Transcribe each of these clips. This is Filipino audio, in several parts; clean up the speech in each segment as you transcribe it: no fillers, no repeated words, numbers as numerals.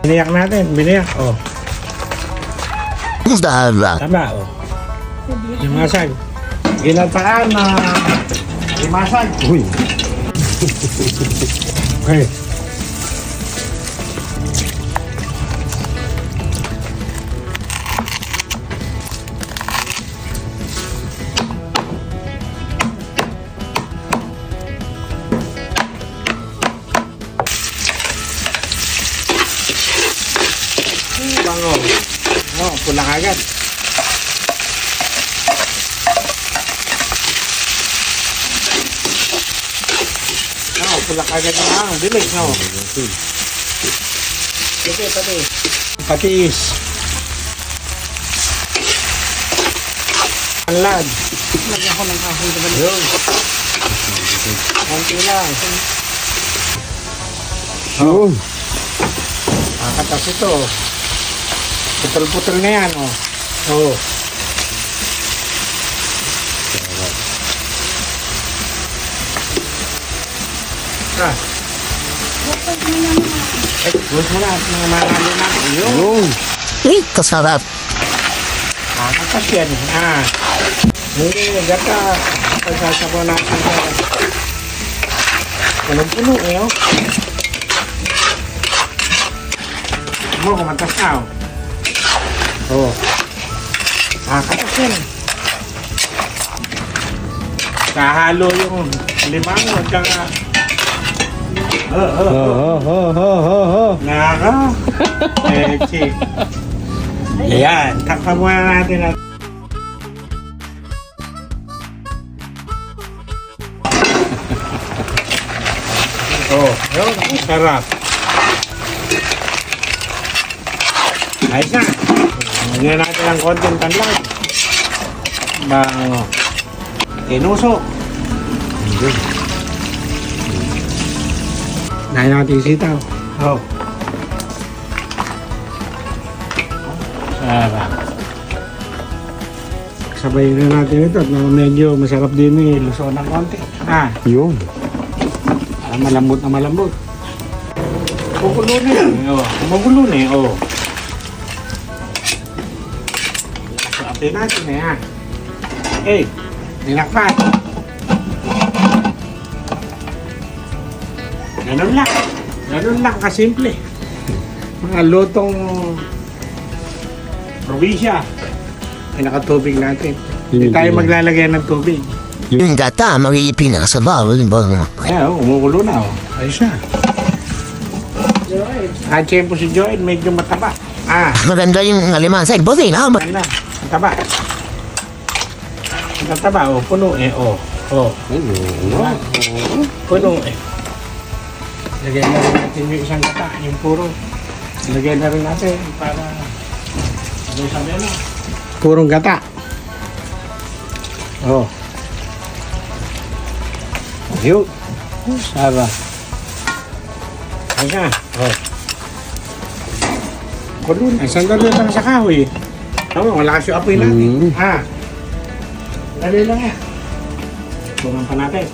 Biniyak natin, biniyak. Oh. Tama. Tama, oh. Limasag. Ginataan na limasag. Uy. Okay. Bango. Oh, pula kagad. Oh, pula kagad na. Bilis, no? Sige, pati. Patis. Anlad. Lagyan ko ng kahoy na balik. Yun. Konti lang. Oh. Kakatas ito. Putol-putol na yan, oh. Oh. Ah. Buwas mo na at mga marami natin. Yun. Ay, kasarap. Kakatas yan. Ah. Hindi, gata. Pagsasabaw natin sa punong-puno, eh, oh. Mo, kumantas na, oh. Oh. Kakatas yan. Kahalo yung limang at saka Naka. Chick. Ayan. Takpan muna natin. Oh, yun. Sarap. Ayos na. Lagyan natin ang konting tanlag. Bango. Tinusok. Dahil natin sitaw. Oh. Sarap. Sabayin na natin ito at medyo masarap din eh. Luso ng konti. Ah. Yun. Malambot na malambot. Kukulo na yan. Oh. Magulo na eh. Oh. Sarapin natin eh ha. Eh. Dinakpan. Ganun lang. Ganun lang kasimple. Mga lutong probinsya. Ay nakatubig natin. Hindi tayo maglalagay ng tubig. Yung gata, magigipin na sa bawal. Ayan, umukulo na. Ayos na. Kahit siyempre si Joel, medyo mataba. Ah, Maganda yung alimansay. Buti na. ano na. Mataba. Mataba, oh. Puno eh, oh. Oh. Puno eh. Lagyan na rin natin yung isang gata, yung puro. Lagyan na rin natin para ano sabi na? Purong gata. Oh. Yun. Sara. Ayan. Oh. Kulun. Ay, sandali lang sa kahoy. Tama, malakas yung apoy natin. Ha? Dali lang yan. Tungan pa natin.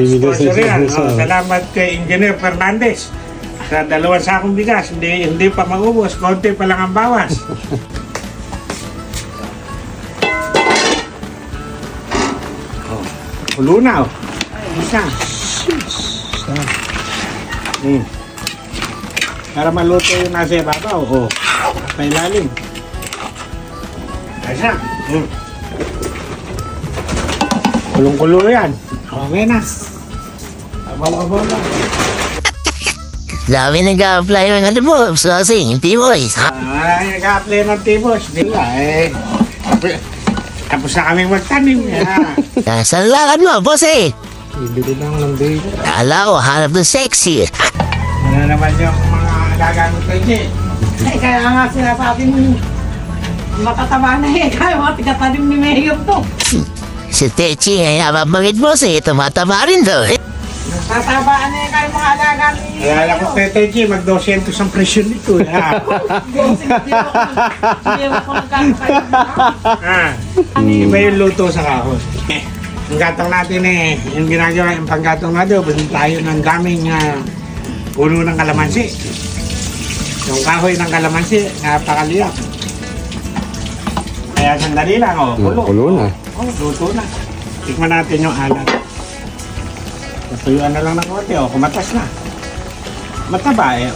Sponsor yan. Salamat kay Engineer Fernandez. Sa 2 sakong bigas, hindi pa maubos. Konti pa lang ang bawas. Ulo na, oh. Isa. Para maluto yung nasa ibabaw, oh. Sa ilalim. Isa. Kulong-kulo yan. Okay na. Abaw-abaw na. Dami nag-a-apply ng ano mo. Sasing, T-Boys. Ay, nag-a-apply ng tibos. Di ba, eh. Tapos na kaming magtanim. Nasaan lakad mo, boss eh? Ibili lang ng dito. Kala ko, hanap ng sexy. Ano naman yung mga alaga mo tayo dyan? Ay, kaya nga sinasabi mo, matataba na eh. Kaya mga tigatanim ni Mayor to. Si Techi ay napapagit mo siya. Tumatama rin daw. Tatabaan na eh kayo mga alaga ni Kaya alam ko kay Teji, mag-200 ang presyon nito. Hindi mo ko nagkakakayo. Iba yung luto sa kahon. Ang gatong natin eh, yung ginagawa yung panggatong natin, bili tayo ng daming puno ng kalamansi. Yung kahoy ng kalamansi, napakaliyap. Kaya sandali lang, kulo. Kulo na. Luto na. Tikman natin yung alat. Natuyuan na lang ng konti, kumatas na. Mataba eh,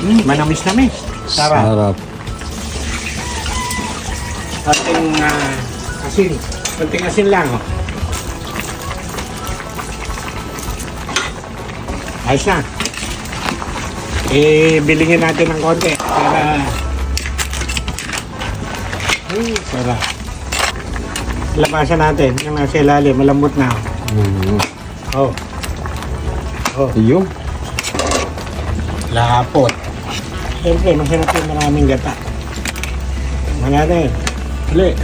Manamis-namis. Sarap. Sarap. Konting asin. Konting asin lang, Ayos na. Bilingin natin ng konti para sarap. Labasan natin yung nasa ilalim, malambot na. Yung. Lapot. Siyempre, masarap yung maraming gata. Natin. Uli.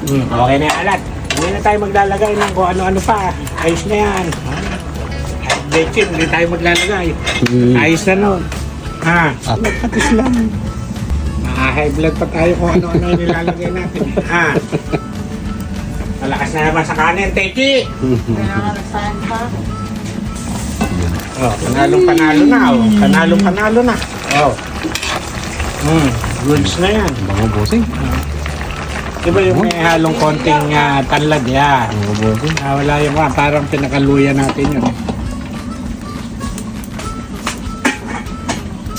Okay na yung alat. Hindi na tayo maglalagay ng kung ano-ano pa. Ayos na yan. At bechin, hindi tayo maglalagay. Ayos na nun. Nagpatis lang. High blood pa tayo kung ano-ano yung nilalagay natin. Malakas na naman sa kanin, Teki. Kaya nga nagsahan pa. Panalong-panalo na, Panalong-panalo na. Goods na yan. Bango bossing. Diba yung may halong konting tanlad yan? Bango bossing. Wala yung parang pinakaluya natin yun.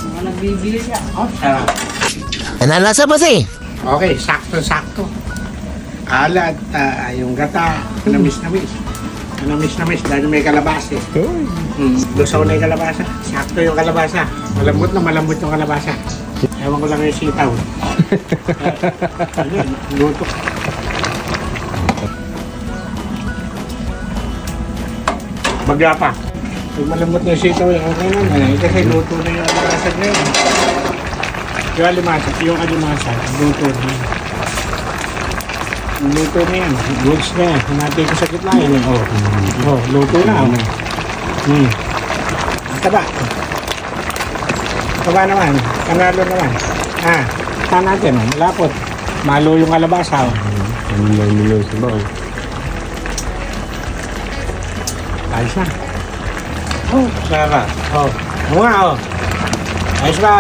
Mga nagbibili siya. Sarap. Nalasa boss eh. Okay, sakto-sakto. Alat, yung gata, namis-namis. Namis-namis dahil may kalabasa eh. Lusaw na yung kalabasa. Sakto yung kalabasa. Malambot yung kalabasa. Ewan ko lang yung sitaw. Ayun, luto. Bagla pa. Pag malambot na yung sitaw, okay naman eh. Kasi luto na yung kalabasa ngayon. Yung alimasa, luto na yun. Luto na yan. Goods na yan. Hanapin ko sa gitna yan. Luto na. Taba. Taba naman. Panalo naman. Saan natin? Malapot. Malo yung kalabasa. Milyon sa bao. Ayos na. Sarap. Nga, Ayos ba,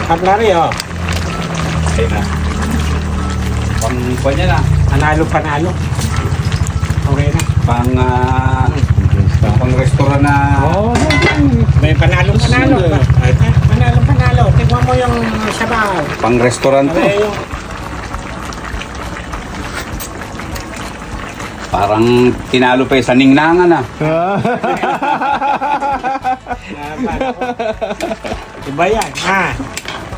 Kaplari, Okay na. Pang niya na. Panalo. Okay na. Pang restaurant na. May panalo. Panalo. Tingnan mo yung sabaw. Pang restaurant to. Okay, yung Parang tinalo pa sa ningnangan ah. Iba yan.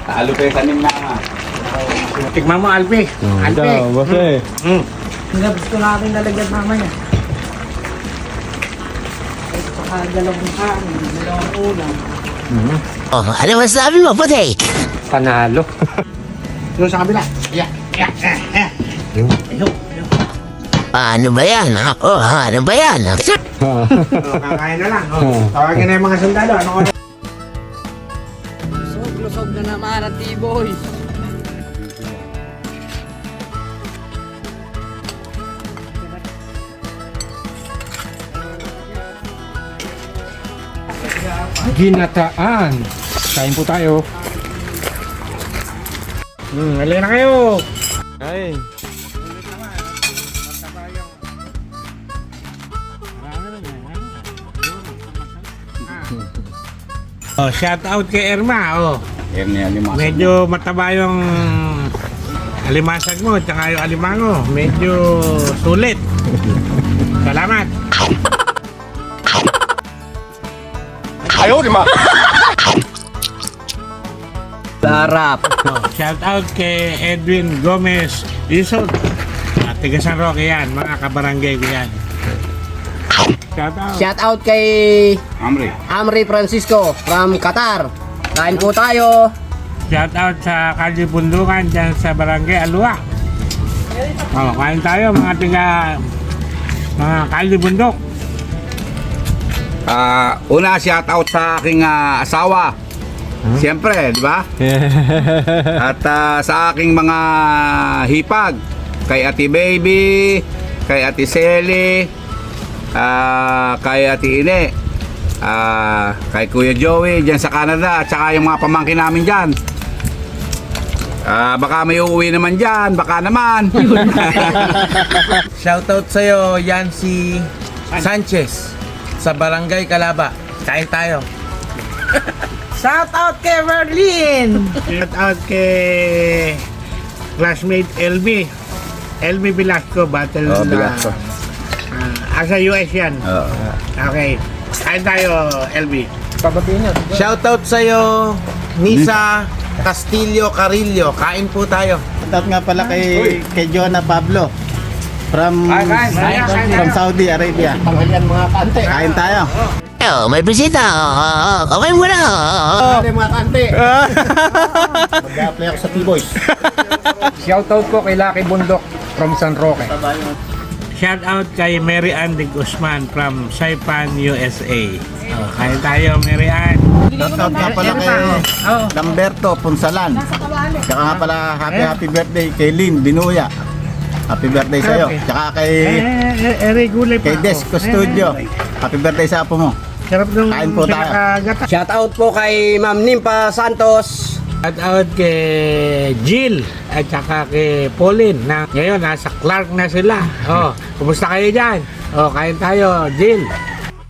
Talo pa sa ningnangan. Tignan mo, Alpi. Alpi. Boss eh. Hindi gusto natin lalagyan mamaya. Saka dalawang kanin, dalawang ulam. Ano masabi mo boss eh? Panalo. Doon sa kabila. Yeah. Ano ba yan? Ano ba yan? Kakain na lang. Tawagin na yung mga sundalo. Ano oras? Lusog na naman ang T-Boys. Ginataan. Kain po tayo. Alin na kayo. Kain. Shout out kay Irma. Yan niya lima. Medyo mataba yung alimasag mo tsaka yung alimango. Medyo sulit. Salamat. Sarap. Shout out kay Edwin Gomez Isod. Tiga San Roque yan. Mga kabarangay ko yan. Shout out. Shout out kay Amri Francisco from Qatar. Kain po tayo. Shout out sa Kalye Bundukan dyan sa Barangay Alua. Kain tayo mga Kalye Bundok. Una, shout out sa aking asawa. Siyempre, di ba? At sa aking mga hipag, kay Ate Baby, kay Ate Selly, kay Ate Ine, kay Kuya Joey dyan sa Canada, at saka yung mga pamangkin namin dyan. Baka may uuwi naman dyan, baka naman. Shoutout sa'yo, Yancy Sanchez sa Barangay Calaba. Kain tayo. Shout out kay Merlin! Shout out kay classmate LB. LB Velasco, battle Velasco. asa US yan. Okay. Kain tayo, LB. Shoutout sa'yo, Nisa Castillo Carillo. Kain po tayo. Shoutout nga pala kay Jonah Pablo from Saudi Arabia. Kain tayo. Oh, may bisita. Okay mo na. Mga kante. Mag-apply ako sa T-Boys. Shoutout po kay Lucky Bundok from San Roque. Shout out kay Mary Ann de Guzman from Saipan, USA. Kain tayo, Mary Ann. Shoutout nga pala kay Lamberto Punsalan. Tsaka nga pala happy birthday kay Lynn Binuya. Happy birthday sa'yo. Tsaka kay Gulay pa Des Custodio. Happy birthday sa apo mo. Sarap nung Kain po tayo. pinakagata. Shoutout po kay Ma'am Nimpa Santos. Shout out kay Jill at saka kay Pauline na ngayon nasa Clark na sila. Oh, kumusta kayo dyan? Oh, kain tayo, Jill.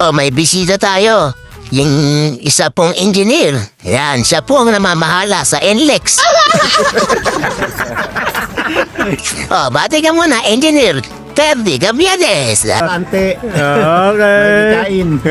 Oh, may bisita tayo. Yung isa pong engineer. Yan, siya po ang namamahala sa NLEX. Oh, bati ka muna, engineer. Terdi Gaviades. Kante. Okay. Kain.